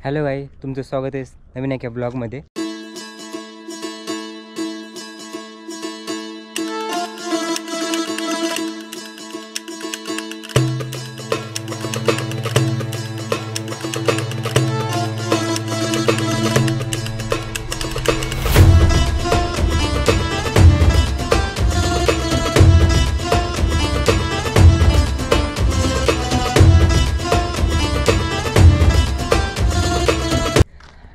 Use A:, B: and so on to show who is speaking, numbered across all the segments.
A: Hello भाई, तुमचं स्वागत आहे नवीन एका ब्लॉगमध्ये।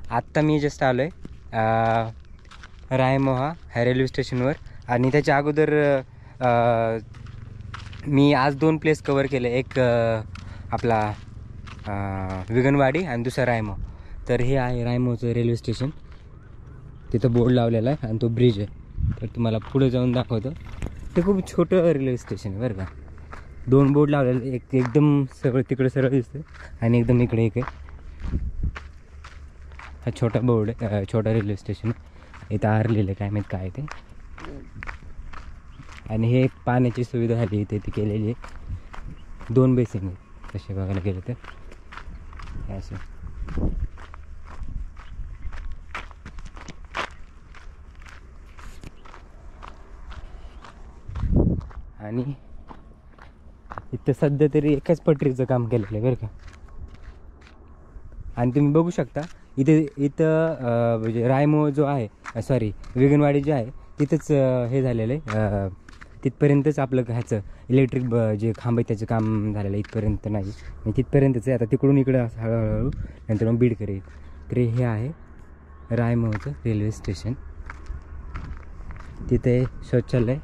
A: आत्ता मी जस्ट आलो आहे रायमोहा ह्या रेल्वे स्टेशनवर। आणि त्याच्या अगोदर मी आज 2 प्लेस कवर केले, एक आपला विगनवाडी आणि दुसरा रायमो। तर हे आहे रायमोचं रेल्वे स्टेशन, तिथं बोर्ड लावलेला आहे आणि तो ब्रिज आहे। तर तुम्हाला पुढे जाऊन दाखवतो। ते खूप छोटं रेल्वे स्टेशन आहे बरं का। 2 बोर्ड लावलेले, एक एकदम सगळं तिकडे सरळ दिसतं आणि एकदम इकडे एक आहे। हा छोटा बोर्ड आहे, छोटा रेल्वे स्टेशन। इथं आरलेलं काय माहीत काय ते। आणि हे पाण्याची सुविधा झाली इथे ती केलेली आहे। 2 बेसिंग आहेत तसे बघायला गेलं तर असं। आणि इथं सध्या तरी एकाच पटरीचं काम केलेलं आहे बरं का। आणि तुम्ही बघू शकता इथं म्हणजे रायमो जो आहे, सॉरी विगनवाडी जे आहे तिथंच हे झालेलं आहे। तिथपर्यंतच आपलं ह्याचं इलेक्ट्रिक जे खांब आहे त्याचं काम झालेलं आहे, इथपर्यंत नाही म्हणजे तिथपर्यंतच आहे। आता तिकडून इकडं असं हळूहळू नंतर मग बीड करेल। तर हे आहे रायमोचं रेल्वे स्टेशन। तिथे शौचालय,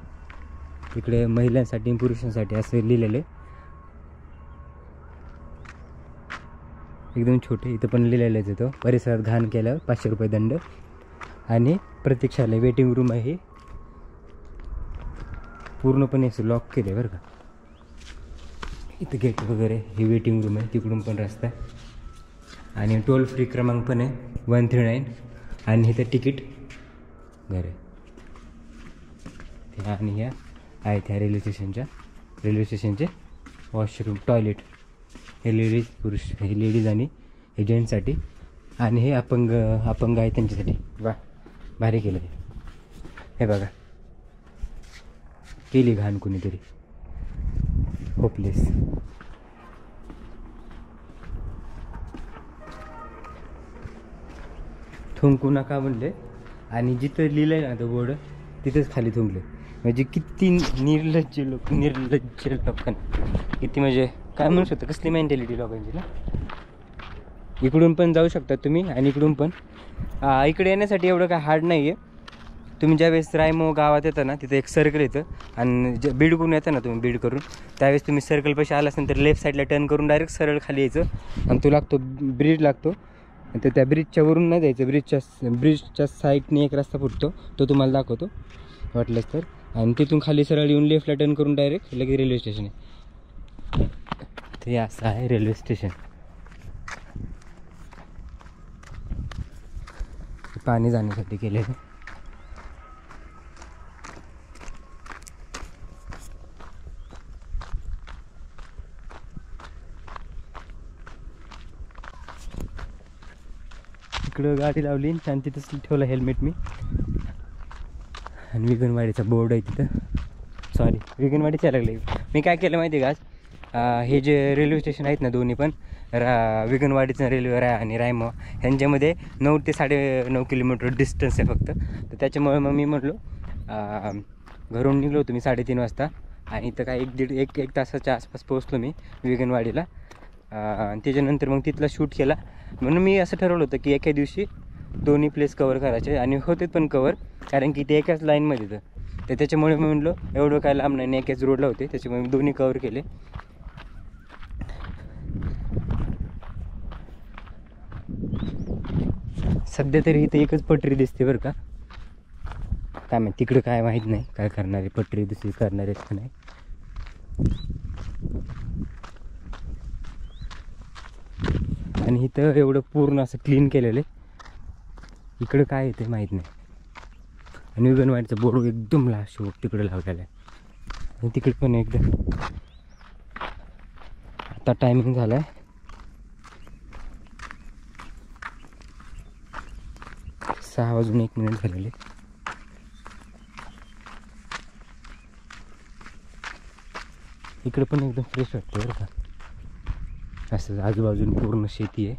A: इकडे महिलांसाठी पुरुषांसाठी असं लिहिलेलं आहे, एकदम छोटे। इथं पण लिहिलेलं आहे तिथं, परिसरात घाण केल्यावर 500 रुपये दंड। आणि प्रतीक्षालय, वेटिंग रूम आहे, पूर्णपणे असं लॉक केलं बरं का। इथं गेट वगैरे, ही वेटिंग रूम आहे, तिकडून पण रस्ता आहे। आणि टोल फ्री क्रमांक पण आहे 139। आणि इथं तिकीट घर आहे। आणि ह्या आहेत ह्या रेल्वे स्टेशनचे वॉशरूम, टॉयलेट। हे लेडीज पुरुष, हे लेडीज आणि हे जेंट्ससाठी। आणि हे अपंग आहे त्यांच्यासाठी। वा, भारी केलं हे बघा। केली घाण कुणीतरी, होपलेस। थुंकू नका म्हणले आणि जिथं लिहिलं आहे ना तो बोर्ड तिथंच खाली थुंकले। म्हणजे किती निर्लज्ज लोकांना, किती म्हणजे काय म्हणू शकतं, कसली मेंटॅलिटी लोकांची ना। इकडून पण जाऊ शकता तुम्ही आणि इकडून पण। इकडे येण्यासाठी एवढं काय हार्ड नाही आहे। तुम्ही ज्यावेळेस रायमो गावात येता ना, तिथे एक सर्कल येतं आणि बीड करून येतं ना तुम्ही, बीड करून त्यावेळेस तुम्ही सर्कल पैसे आलास नंतर लेफ्ट साईडला टर्न करून डायरेक्ट सरळ खाली यायचं आणि तो लागतो ब्रिज लागतो। तर त्या ब्रिजच्या वरून नाही जायचं, ब्रिजच्या साईडने एक रस्ता फुटतो, तो तुम्हाला दाखवतो वाटलंच तर। आणि तिथून खाली सरळ येऊन लेफ्टला टर्न करून डायरेक्ट लगेच रेल्वे स्टेशन आहे। ते असं आहे रेल्वे स्टेशन। पाणी जाण्यासाठी केलेलं। इकडं गाडी लावली आणि तिथंच ठेवलं हेल्मेट मी। आणि विगनवाडीचा बोर्ड आहे तिथं, सॉरी विगनवाडीच्या लागले। मी काय केलं माहिती आहे का, आज हे जे रेल्वे स्टेशन आहेत ना दोन्ही पण, विगनवाडीचं रेल्वे आणि रायमो, ह्यांच्यामध्ये 9 ते 9.5 किलोमीटर डिस्टन्स आहे फक्त। तर त्याच्यामुळे मग मी म्हटलो घरून निघलो होतो मी 3:30 वाजता आणि इथं काय 1 तासाच्या आसपास पोहोचलो मी विगनवाडीला। आणि त्याच्यानंतर मग तिथला शूट केला। म्हणून मी असं ठरवलं होतं की एका दिवशी दोन्ही प्लेस कवर करायचे, आणि होते पण कवर, कारण की ते एकाच लाईनमध्ये होतं। तर त्याच्यामुळे मी म्हटलो एवढं काय लांब नाही, एकाच रोडला होते, त्याच्यामुळे मी दोन्ही कवर केले। सध्या तरी इथं एकच पटरी दिसते बरं का। काय माहिती तिकडं काय माहीत नाही, काय करणारे पटरी दुसरी करणारे का नाही। आणि इथं एवढं पूर्ण असं क्लीन केलेलं आहे, इकडं काय येते माहीत नाही। आणि विगनवाडीचा बोर्ड एकदम लास्ट तिकडे लावलेला आहे, आणि तिकडे पण एकदम। आता टायमिंग झाला आहे 6:01 झालेले. इकडे पण एकदम फ्रेश वाटतं बरं का. असं आजूबाजूला पूर्ण शेती आहे.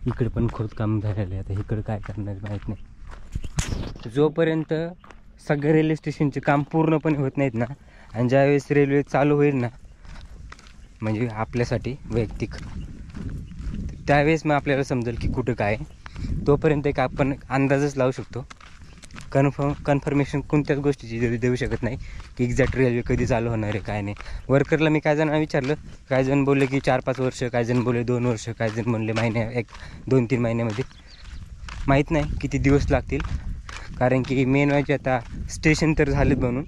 A: इकडे पण खोदकाम झालेलं आहे. आता इकडे काय करणार माहीत नाही. जोपर्यंत सगळे रेल्वे स्टेशनचे काम पूर्णपणे होत नाहीत ना, आणि ज्यावेळेस रेल्वे चालू होईल ना, म्हणजे आपल्यासाठी वैयक्तिक, त्यावेळेस मग आपल्याला समजेल की कुठं काय. तोपर्यंत एक आपण अंदाजच लावू शकतो. कन्फर्मेशन कोणत्याच गोष्टीची देऊ शकत नाही की एक्झॅक्ट रेल्वे कधी चालू होणार आहे काय नाही. वर्करला मी काय जणांना विचारलं, काही जण बोलले की 4-5 वर्ष, काही जण बोलले 2 वर्ष, काही जण म्हणले महिन्या 2-3 महिन्यामध्ये. माहीत नाही किती दिवस लागतील, कारण की मेन म्हणजे आता स्टेशन तर झालेत बनून,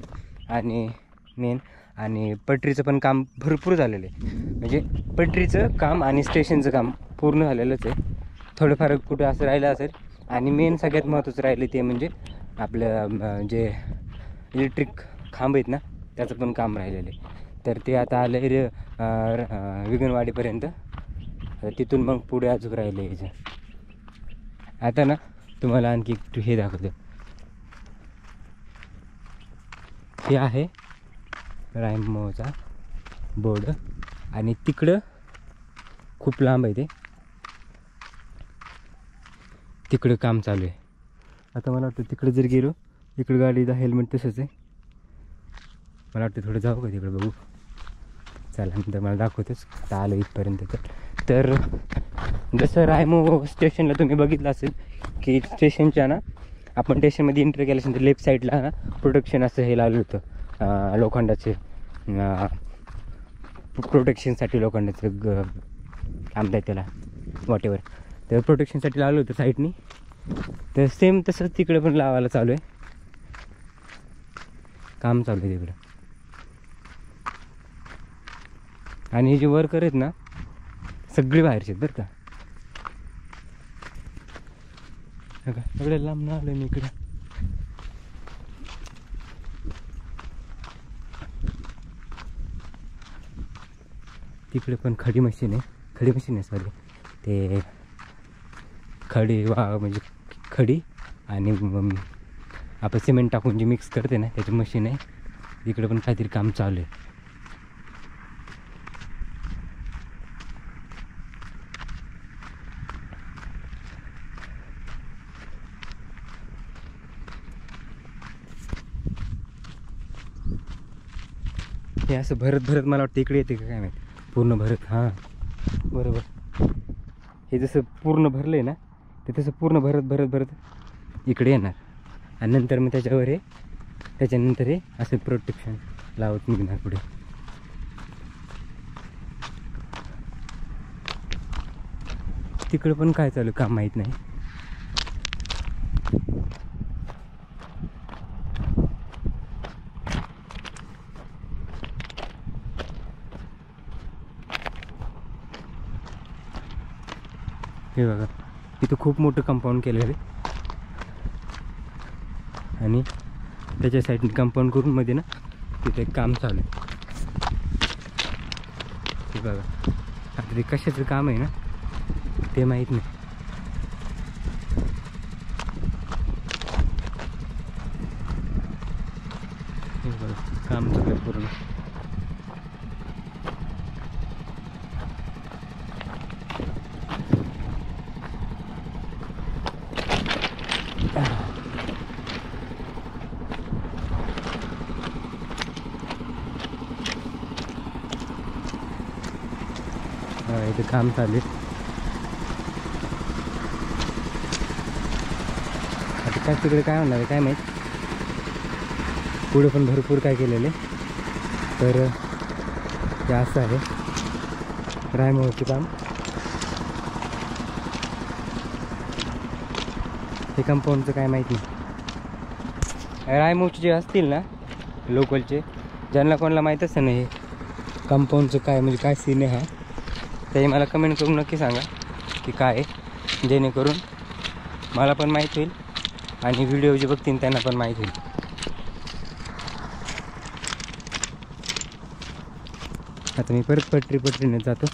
A: आणि पटरीचं पण काम भरपूर झालेलं आहे. म्हणजे पटरीचं काम आणि स्टेशनचं काम पूर्ण झालेलंच आहे. थोडंफार कुठं असं राहिलं असेल. आणि मेन सगळ्यात महत्त्वाचं राहिलं ते म्हणजे आपलं जे इलेक्ट्रिक खांब आहेत ना, त्याचं पण काम राहिलेलं आहे. तर ते आता आलं आहे विगणवाडीपर्यंत. तिथून मग पुढे अजून राहिलं याचं. आता ना तुम्हाला आणखी हे दाखवतो. हे आहे रायमोचा बोर्ड, आणि तिकडं खूप लांब आहे ते, तिकडं काम चालू आहे. आता मला वाटतं तिकडे जर गेलो, इकडं गाडीचा हेल्मेट तसंच आहे. मला वाटतं थोडं जाऊ का तिकडे बघू. चला नंतर मला दाखवतोच. आता आलं इथपर्यंत. तर जसं रायमो स्टेशनला तुम्ही बघितलं असेल की स्टेशनच्या ना, आपण स्टेशनमध्ये एंटर केल्यानंतर लेफ्ट साईडला ना प्रोटेक्शन असं हे लावलं होतं, लोखंडाचे प्रोटेक्शनसाठी लोखंडाचं काय म्हणतात त्याला, वॉटेवर. तर प्रोटेक्शनसाठी लावलं होतं साईडनी. तर सेम तसंच तिकडे पण लावायला चालू आहे, काम चालू आहे तिकडं. आणि हे जे वर्कर आहेत ना, सगळे बाहेरचे आहेत बरं का. सगळे लांब ना आलं मी इकडे. तिकडे पण खडी मशीन आहे सॉरी, ते खडी म्हणजे खडी आणि आपण सिमेंट टाकून जे मिक्स करते ना, त्याची मशीन आहे. तिकडे पण काहीतरी काम चालू आहे. हे असं भरत मला वाटतं इकडे येते का काय माहिती. पूर्ण भरत, हां बरोबर. हे जसं पूर्ण भरलं आहे ना, ते तसं पूर्ण भरत इकडे येणार. आणि नंतर मग त्याच्यानंतर हे असं प्रोटेक्शन लावत निघणार पुढे. तिकडं पण काय चालू काम माहीत नाही. हे बघा, इथं खूप मोठं कंपाऊंड केलेलं आहे, आणि त्याच्या साईडने कंपाऊंड करून मध्ये ना तिथे काम चालू आहे. हे बघा, आता ते कशाचं काम आहे ना ते माहीत नाही. हे बघा, काम चालू आहे पूर्ण. इथे काम चालू आहे. आता काय तिकडे काय होणार आहे काय माहीत. पुढे पण भरपूर काय केलेलं आहे. तर ते असं आहे रायमोचं काम. हे कंपाऊंडचं काय माहीत नाही. रायमोचे जे असतील ना लोकलचे, ज्यांना कोणाला माहीत असतं ना हे कंपाऊंडचं काय म्हणजे काय सीन आहे हा, ते मला कमेंट करून नक्की सांगा की काय आहे, जेणेकरून मला पण माहीत होईल आणि व्हिडिओ जे बघतील त्यांना पण माहीत होईल. आता मी परत पटरीने जातो.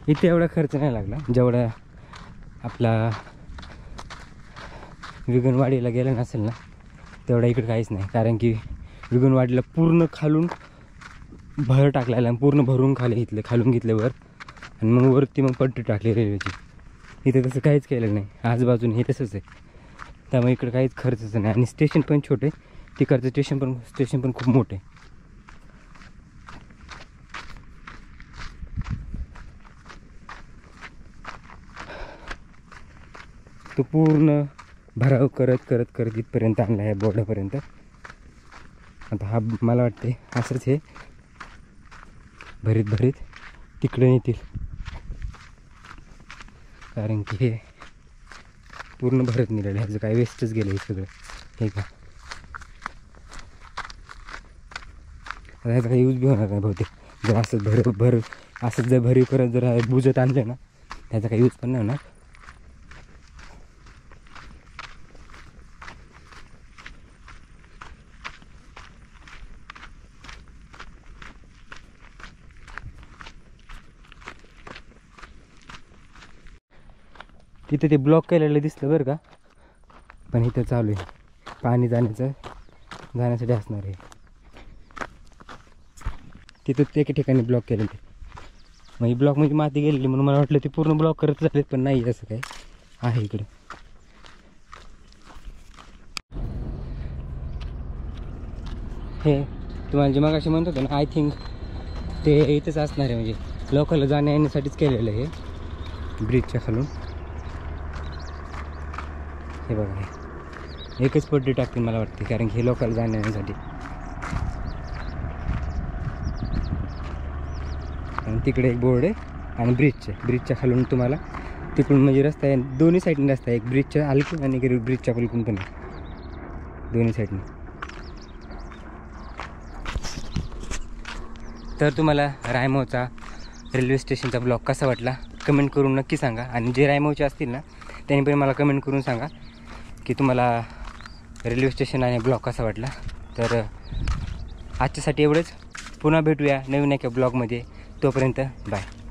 A: इथे एवढा खर्च नाही लागला जेवढा आपला विगणवाडीला गेला नसेल ना तेवढा इकडे काहीच नाही. कारण की विगणवाडीला पूर्ण खालून भर टाकलेला आणि पूर्ण भरून खालून घेतल्यावर आणि मग वरती मग पट्टी टाकली रेल्वेची. इथे तसं काहीच केलं नाही. आजूबाजूने हे तसंच आहे. त्यामुळे इकडे काहीच खर्चच नाही. आणि स्टेशन पण छोटे, तिकडचं स्टेशन पण खूप मोठे. तो पूर्ण भराव करत इथपर्यंत आणला आहे बोर्डापर्यंत. आता हा मला वाटते असंच हे भरीत तिकडे नेतील. कारण की हे पूर्ण भरत नेलेलं ह्याचं काय वेस्टच गेलं हे सगळं. हे का आता ह्याचा काही यूज बी होणार नाही बहुतेक. जर असं असंच जर भरीव करत जर बुजत आणलं ना त्याचा काही यूज पण नाही होणार. तिथे ते ब्लॉक केलेलं दिसलं बरं का, पण इथं चालू आहे पाणी जाण्यासाठी असणार आहे. तिथं ते एका ठिकाणी ब्लॉक केलेले. मग ही ब्लॉक म्हणजे माती गेलेली म्हणून मला वाटलं ते पूर्ण ब्लॉक करत झालेत, पण नाही असं काय आहे इकडे. हे तुम्हाला जे मगाशी म्हणत होतं ना, आय थिंक ते इथंच असणार आहे. म्हणजे लोकलला जाण्या येण्यासाठीच केलेलं आहे हे ब्रिजच्या खालून. हे बघा हे एकच पट्टी टाकतील मला वाटते, कारण की हे लोकल जाण्या येण्यासाठी. आणि तिकडे एक बोर्ड आहे आणि ब्रिजच्या खालून तुम्हाला तिकडून म्हणजे रस्ता आहे, दोन्ही साईडने रस्ता आहे. एक ब्रिजच्या हलकून आणि एक ब्रिजच्या पलकून पण आहे, दोन्ही साईडने. तर तुम्हाला रायमोचा रेल्वे स्टेशनचा ब्लॉग कसा वाटला कमेंट करून नक्की सांगा. आणि जे रायमोचे असतील ना त्यांनी पण मला कमेंट करून सांगा की तुम्हाला रेल्वे स्टेशन आणि ब्लॉग कसा वाटला. तर आजच्यासाठी एवढंच. पुन्हा भेटूया नवीन एका ब्लॉगमध्ये. तोपर्यंत बाय.